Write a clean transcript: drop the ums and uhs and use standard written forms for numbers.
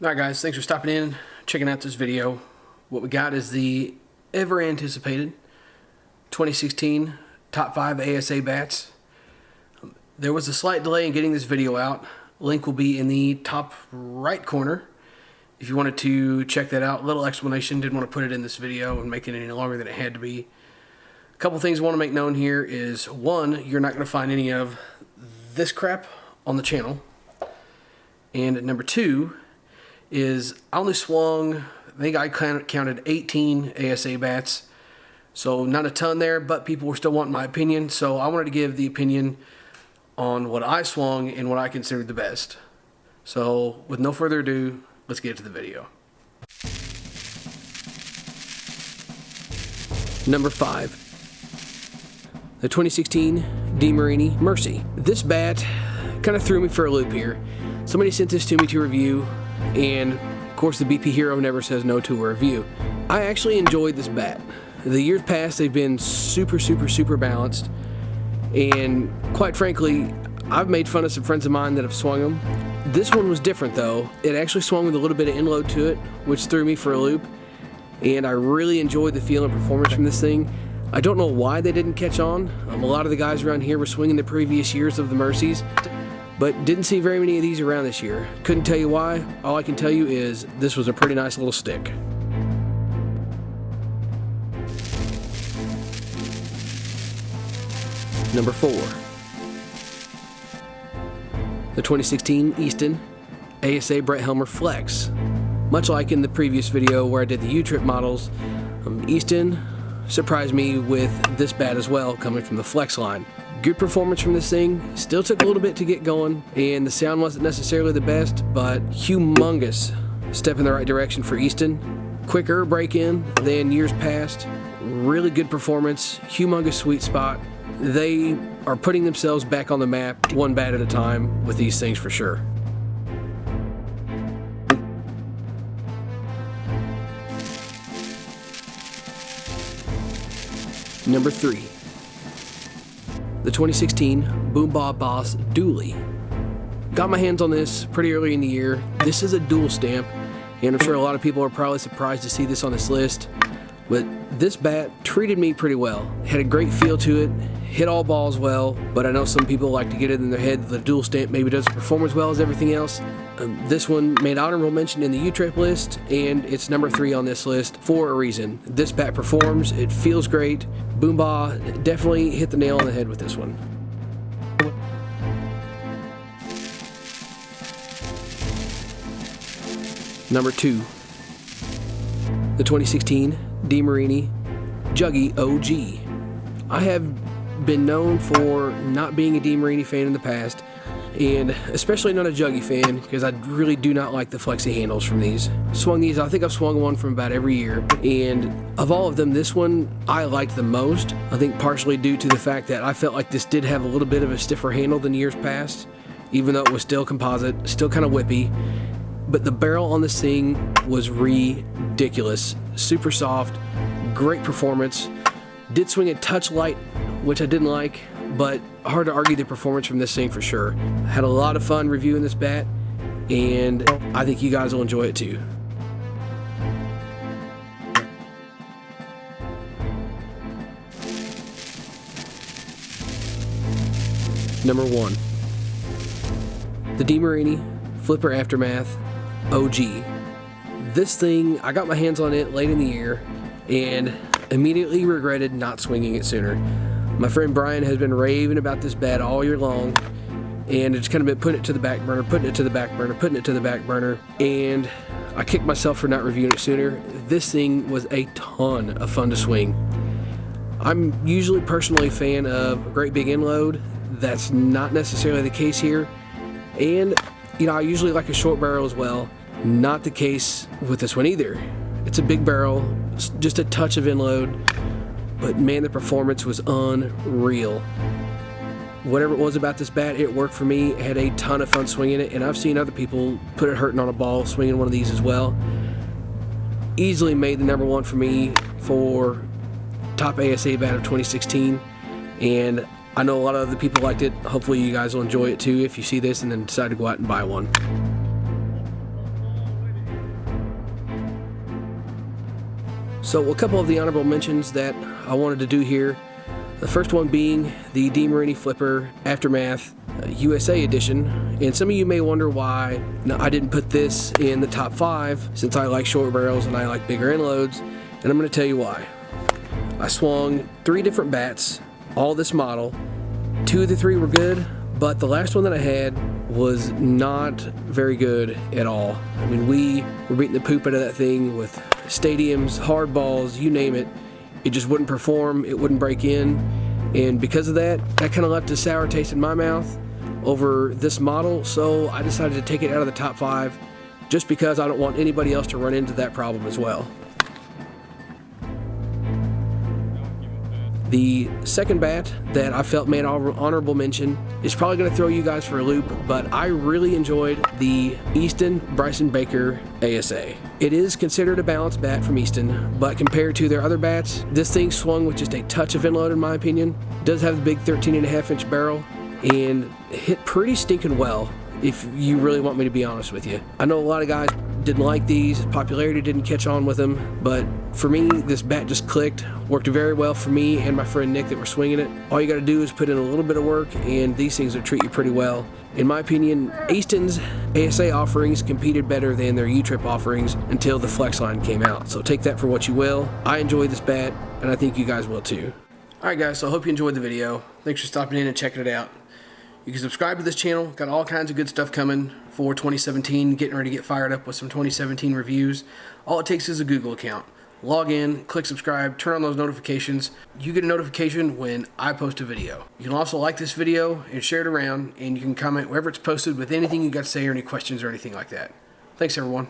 Alright guys, thanks for stopping in, checking out this video. What we got is the ever anticipated 2016 top 5 ASA bats. There was a slight delay in getting this video out. Link will be in the top right corner if you wanted to check that out. Little explanation, didn't want to put it in this video and make it any longer than it had to be. A couple things I want to make known here is, one, you're not going to find any of this crap on the channel. And number two is I only swung, I think I counted 18 ASA bats. So not a ton there, but people were still wanting my opinion. So I wanted to give the opinion on what I swung and what I considered the best. So with no further ado, let's get to the video. Number 5. The 2016 DeMarini Mercy. This bat kind of threw me for a loop here. Somebody sent this to me to review, and of course the BP Hero never says no to a review. I actually enjoyed this bat. The years past they've been super balanced, and quite frankly I've made fun of some friends of mine that have swung them. This one was different though. It actually swung with a little bit of inload to it, which threw me for a loop, and I really enjoyed the feel and performance from this thing. I don't know why they didn't catch on. A lot of the guys around here were swinging the previous years of the Mercies, but didn't see very many of these around this year. Couldn't tell you why. All I can tell you is this was a pretty nice little stick. Number 4. The 2016 Easton ASA Brett Helmer Flex. Much like in the previous video where I did the U-Trip models, Easton surprised me with this bat as well, coming from the Flex line. Good performance from this thing. Still took a little bit to get going, and the sound wasn't necessarily the best, but humongous step in the right direction for Easton. Quicker break-in than years past. Really good performance. Humongous sweet spot. They are putting themselves back on the map one bat at a time with these things for sure. Number 3. The 2016 Boombah Boss Dually. Got my hands on this pretty early in the year. This is a dual stamp, and I'm sure a lot of people are probably surprised to see this on this list, but this bat treated me pretty well. Had a great feel to it, hit all balls well, but I know some people like to get it in their head that the dual stamp maybe doesn't perform as well as everything else. This one made honorable mention in the U-Trip list, and it's number 3 on this list for a reason. This bat performs, it feels great. Boombah definitely hit the nail on the head with this one. Number 2. The 2016 DeMarini Juggy OG. I have been known for not being a DeMarini fan in the past, and especially not a Juggy fan, because I really do not like the flexi handles from these. Swung these, I think I've swung one from about every year, and of all of them, this one I liked the most. I think partially due to the fact that I felt like this did have a little bit of a stiffer handle than years past, even though it was still composite, still kind of whippy. But the barrel on this thing was ridiculous. Super soft, great performance. Did swing a touch light, which I didn't like, but hard to argue the performance from this thing for sure. Had a lot of fun reviewing this bat, and I think you guys will enjoy it too. Number 1. The DeMarini Flipper Aftermath OG. This thing, I got my hands on it late in the year and immediately regretted not swinging it sooner. My friend Brian has been raving about this bat all year long, and it's kind of been putting it to the back burner, putting it to the back burner, putting it to the back burner, and I kicked myself for not reviewing it sooner. This thing was a ton of fun to swing. I'm usually personally a fan of a great big inload. That's not necessarily the case here, and you know, I usually like a short barrel as well. Not the case with this one either. It's a big barrel, just a touch of inload, but man, the performance was unreal. Whatever it was about this bat, it worked for me. I had a ton of fun swinging it, and I've seen other people put it hurting on a ball swinging one of these as well. Easily made the number 1 for me for top ASA bat of 2016, and I know a lot of other people liked it. Hopefully you guys will enjoy it too if you see this and then decide to go out and buy one. So a couple of the honorable mentions that I wanted to do here. The first one being the DeMarini Flipper Aftermath USA edition. And some of you may wonder why I didn't put this in the top 5, since I like short barrels and I like bigger end loads. And I'm going to tell you why. I swung 3 different bats, all this model. 2 of the 3 were good, but the last one that I had was not very good at all. I mean, we were beating the poop out of that thing with stadiums, hard balls, you name it. It just wouldn't perform, it wouldn't break in, and because of that kind of left a sour taste in my mouth over this model, so I decided to take it out of the top 5 just because I don't want anybody else to run into that problem as well. The second bat that I felt made honorable mention is probably going to throw you guys for a loop, but I really enjoyed the Easton Bryson Baker ASA. It is considered a balanced bat from Easton, but compared to their other bats, this thing swung with just a touch of end load in my opinion. It does have the big 13.5-inch barrel and hit pretty stinking well, if you really want me to be honest with you. I know a lot of guys didn't like these, popularity didn't catch on with them, but for me, this bat just clicked, worked very well for me and my friend Nick that were swinging it. All you gotta do is put in a little bit of work and these things will treat you pretty well. In my opinion, Easton's ASA offerings competed better than their U-Trip offerings until the Flex line came out. So take that for what you will. I enjoyed this bat and I think you guys will too. Alright guys, so I hope you enjoyed the video. Thanks for stopping in and checking it out. You can subscribe to this channel, got all kinds of good stuff coming for 2017, getting ready to get fired up with some 2017 reviews. All it takes is a Google account. Log in, click subscribe, turn on those notifications. You get a notification when I post a video. You can also like this video and share it around, and you can comment wherever it's posted with anything you got to say or any questions or anything like that. Thanks everyone.